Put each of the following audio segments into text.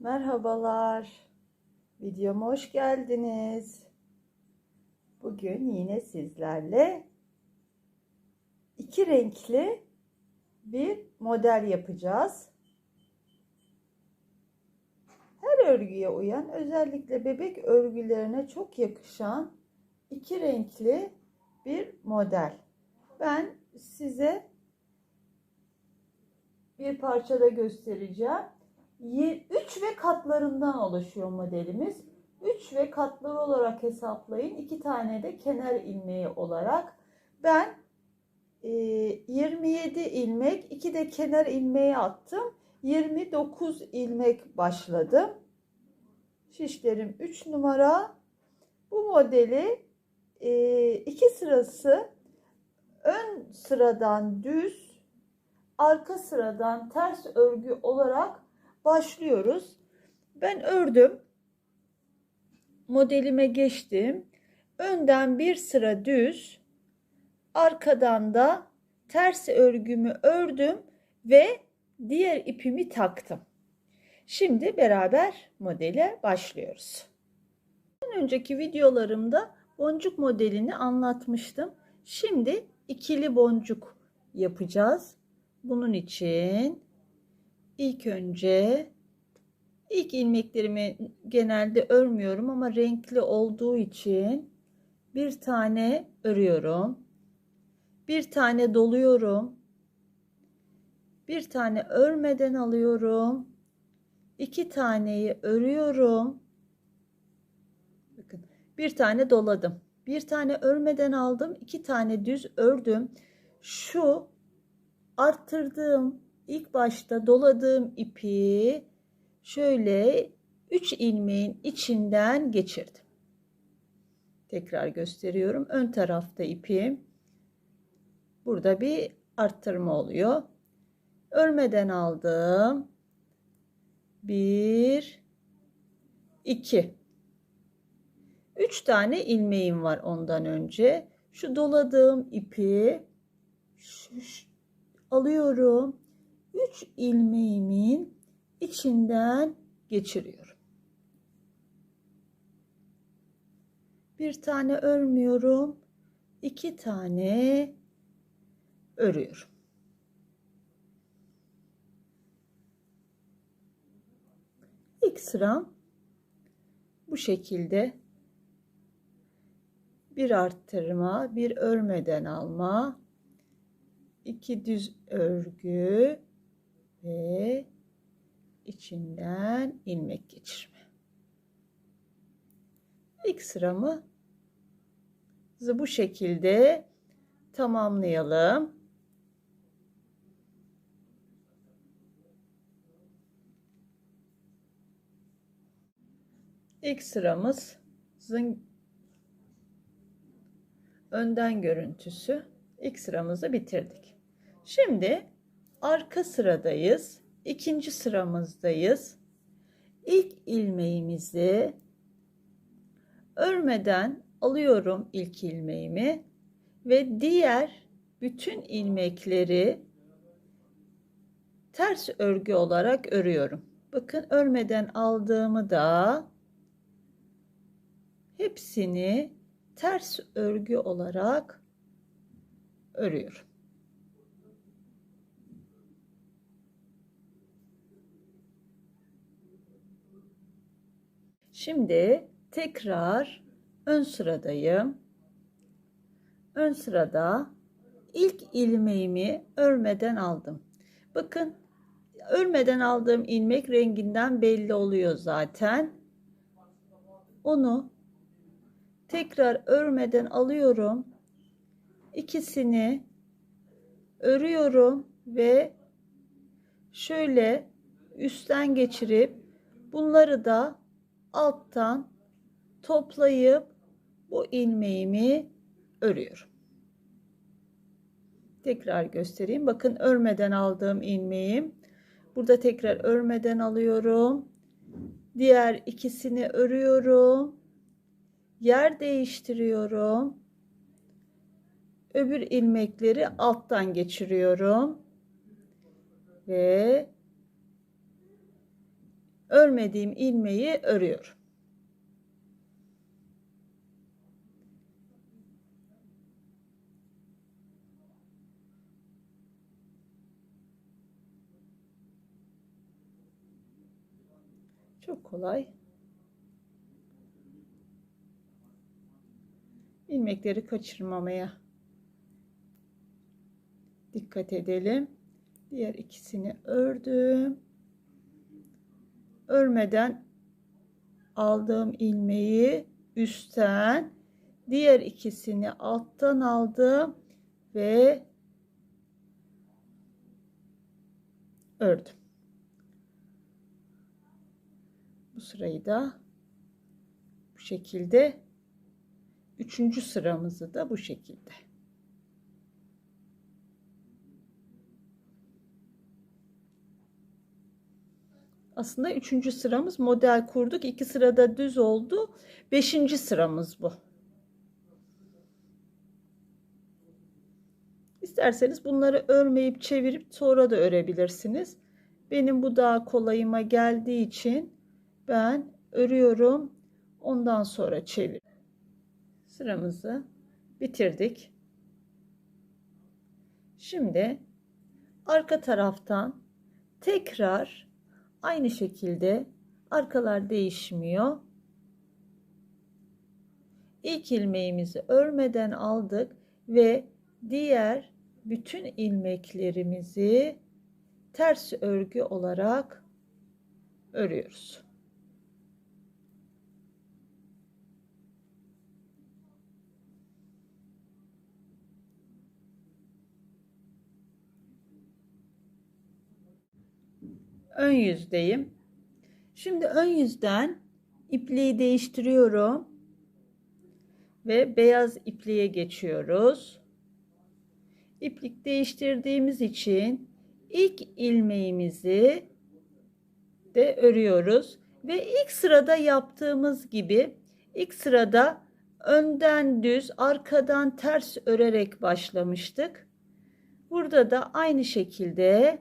Merhabalar. Videoma hoş geldiniz. Bugün yine sizlerle iki renkli bir model yapacağız. Her örgüye uyan, özellikle bebek örgülerine çok yakışan iki renkli bir model. Ben size bir parçada göstereceğim. 3 ve katlarından oluşuyor modelimiz. 3 ve katları olarak hesaplayın. 2 tane de kenar ilmeği olarak. Ben 27 ilmek, 2 de kenar ilmeği attım. 29 ilmek başladım. Şişlerim 3 numara. Bu modeli 2 sırası ön sıradan düz, arka sıradan ters örgü olarak başlıyoruz. Ben ördüm. Modelime geçtim. Önden bir sıra düz, arkadan da ters örgümü ördüm ve diğer ipimi taktım. Şimdi beraber modele başlıyoruz. Önceki videolarımda boncuk modelini anlatmıştım. Şimdi ikili boncuk yapacağız. Bunun için ilk önce ilmeklerimi genelde örmüyorum ama renkli olduğu için bir tane örüyorum. Bir tane doluyorum. Bir tane örmeden alıyorum. 2 taneyi örüyorum. Bakın, bir tane doladım. Bir tane örmeden aldım. 2 tane düz ördüm. Şu arttırdığım, ilk başta doladığım ipi şöyle 3 ilmeğin içinden geçirdim. Tekrar gösteriyorum. Ön tarafta ipim. Burada bir arttırma oluyor. Örmeden aldım. 1 2 3 tane ilmeğim var ondan önce. Şu doladığım ipi alıyorum. 3 ilmeğimin içinden geçiriyorum. Bir tane örmüyorum. 2 tane örüyorum. İlk sıram bu şekilde. Bir arttırma, bir örmeden alma, 2 düz örgü ve içinden ilmek geçirme. İlk sıramı bu şekilde tamamlayalım. İlk sıramızın önden görüntüsü. İlk sıramızı bitirdik. Şimdi arka sıradayız. İkinci sıramızdayız. İlk ilmeğimizi örmeden alıyorum, ilk ilmeğimi ve diğer bütün ilmekleri ters örgü olarak örüyorum. Bakın, örmeden aldığımı da hepsini ters örgü olarak örüyorum. Şimdi tekrar ön sıradayım. Ön sırada ilk ilmeğimi örmeden aldım. Bakın, örmeden aldığım ilmek renginden belli oluyor zaten. Onu tekrar örmeden alıyorum. İkisini örüyorum ve şöyle üstten geçirip bunları da alttan toplayıp bu ilmeğimi örüyorum. Tekrar göstereyim. Bakın, örmeden aldığım ilmeğim. Burada tekrar örmeden alıyorum. Diğer ikisini örüyorum. Yer değiştiriyorum. Öbür ilmekleri alttan geçiriyorum. Ve örmediğim ilmeği örüyorum. Çok kolay. İlmekleri kaçırmamaya dikkat edelim. Diğer ikisini ördüm. Örmeden aldığım ilmeği üstten, diğer ikisini alttan aldım ve ördüm. Bu sırayı da bu şekilde, üçüncü sıramızı da bu şekilde. Aslında üçüncü sıramız, model kurduk. 2 sırada düz oldu. 5. sıramız bu. İsterseniz bunları örmeyip çevirip sonra da örebilirsiniz. Benim bu daha kolayıma geldiği için ben örüyorum. Ondan sonra çevir. Sıramızı bitirdik. Şimdi arka taraftan tekrar aynı şekilde, arkalar değişmiyor. İlk ilmeğimizi örmeden aldık ve diğer bütün ilmeklerimizi ters örgü olarak örüyoruz. Ön yüzdeyim. Şimdi ön yüzden ipliği değiştiriyorum ve beyaz ipliğe geçiyoruz. İplik değiştirdiğimiz için ilk ilmeğimizi de örüyoruz ve ilk sırada yaptığımız gibi ilk sırada önden düz, arkadan ters örerek başlamıştık. Burada da aynı şekilde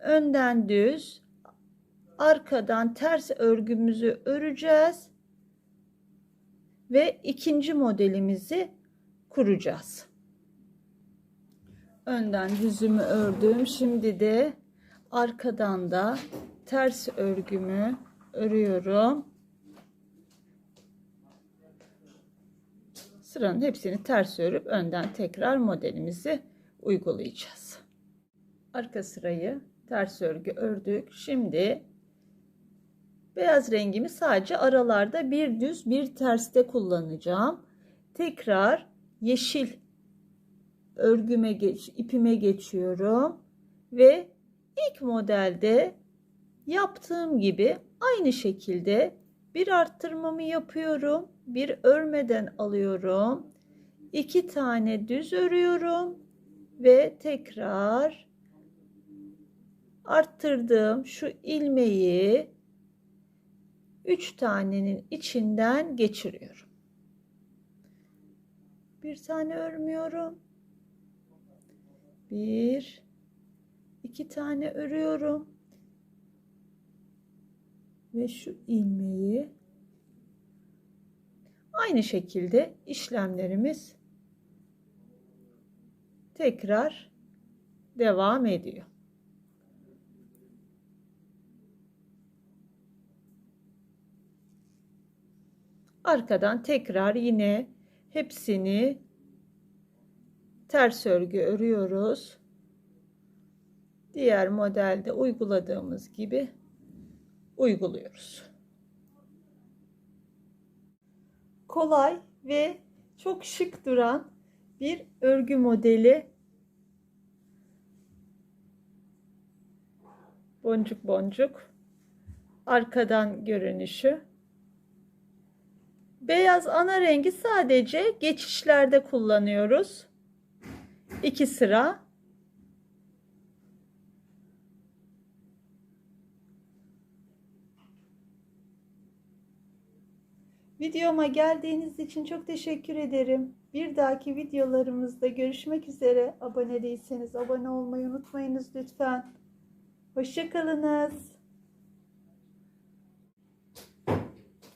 önden düz, arkadan ters örgümüzü öreceğiz ve ikinci modelimizi kuracağız. Önden düzümü ördüm. Şimdi de arkadan da ters örgümü örüyorum. Sıranın hepsini ters örüp önden tekrar modelimizi uygulayacağız. Arka sırayı ters örgü ördük. Şimdi beyaz rengimi sadece aralarda bir düz bir terste kullanacağım. Tekrar yeşil ipime geçiyorum ve ilk modelde yaptığım gibi aynı şekilde bir arttırmamı yapıyorum. Bir örmeden alıyorum. 2 tane düz örüyorum ve tekrar arttırdığım şu ilmeği 3 tanenin içinden geçiriyorum. Bir tane örmüyorum. 1 2 tane örüyorum ve şu ilmeği aynı şekilde işlemlerimiz tekrar devam ediyor. Arkadan tekrar yine hepsini ters örgü örüyoruz. Diğer modelde uyguladığımız gibi uyguluyoruz. Kolay ve çok şık duran bir örgü modeli. Boncuk boncuk. Arkadan görünüşü. Beyaz ana rengi sadece geçişlerde kullanıyoruz. 2 sıra. Videoma geldiğiniz için çok teşekkür ederim. Bir dahaki videolarımızda görüşmek üzere. Abone değilseniz abone olmayı unutmayınız lütfen. Hoşça kalınız.